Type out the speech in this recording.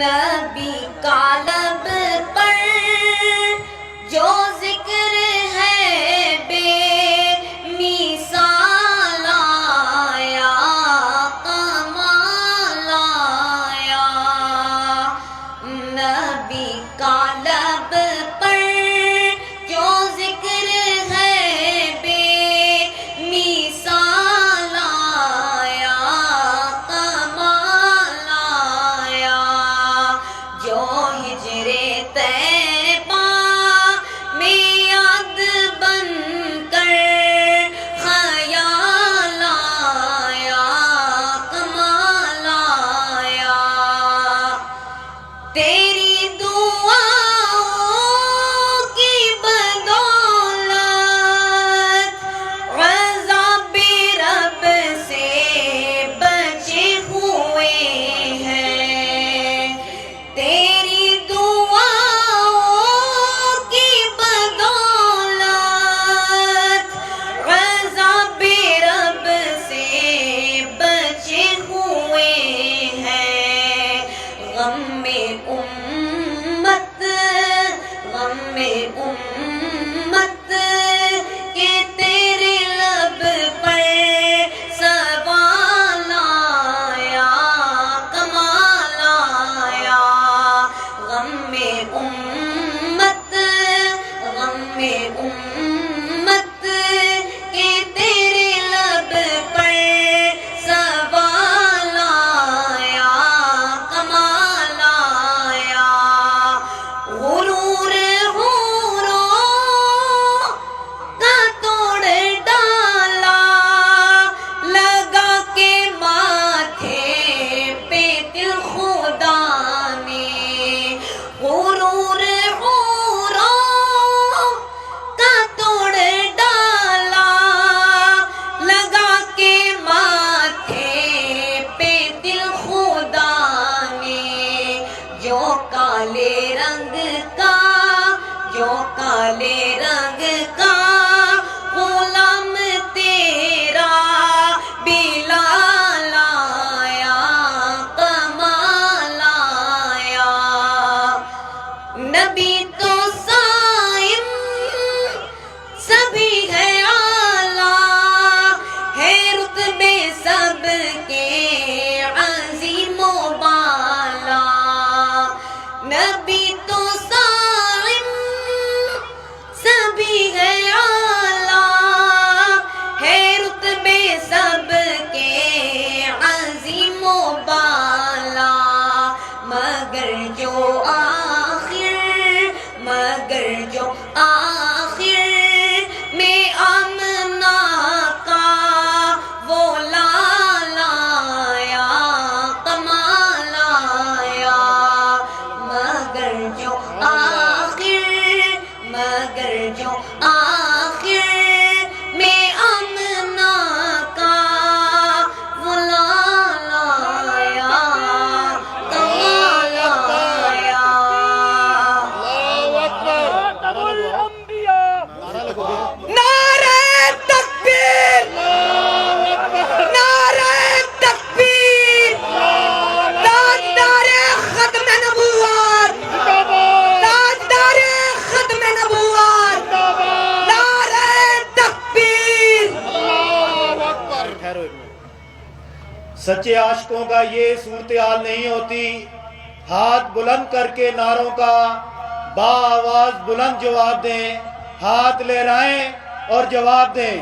نبی کا لب پر جو ذکر ہے بے مثال آیا، کمال آیا۔ نبی کا لب پر جو ذکر ہے بے مثال آیا، کمال آیا۔ جو ہجر طیبہ میں یاد بن کر خیال آیا، کمال آیا۔ تیری دعاؤں کی بدولت عذاب رب سے بچے ہوئے ہیں۔ تیری دعاؤں کی بدولت عذاب رب سے بچے ہوئے ہیں۔ غم امت، غم امت کہ تیرے لب پر سوال آیا، کمال آیا۔ غم امت، غم امت کہ تیرے لب پر سوال آیا، کمال آیا۔ غرور حوروں کا توڑ ڈالا، لگا کے ماتھے پہ دل خدا نے۔ غرور حوروں کا توڑ ڈالا، لگا کے ماتھے پہ دل خدا نے۔ جو کالے رنگ کا، جو کالے رنگ کا غلام تیرا بلال آیا، کمال آیا۔ نبی تو صائم سبھی ہے اعلیٰ، ہے رتبے سب کے عظیم و بالا۔ نبی تو صائم سبھی ہے اعلیٰ، ہے رتبے سب کے عظیم و بالا۔ مگر جو آخر، مگر جو آخر میں آمنہ کا وہ لال آیا، کمال آیا۔ مگر جو آخر، مگر جو آخر میں آمنہ کا وہ لال آیا، کمال آیا۔ خاتم الانبیاء، نعرہ تکبیر، نعرہ تکبیر، تاجدار ختم نبوت، تاجدار ختم نبوت، نعرہ تکبیر۔ سچے عاشقوں کا یہ صورتحال نہیں ہوتی۔ ہاتھ بلند کر کے نعروں کا با آواز بلند جواب دیں، ہاتھ لہرائیں اور جواب دیں۔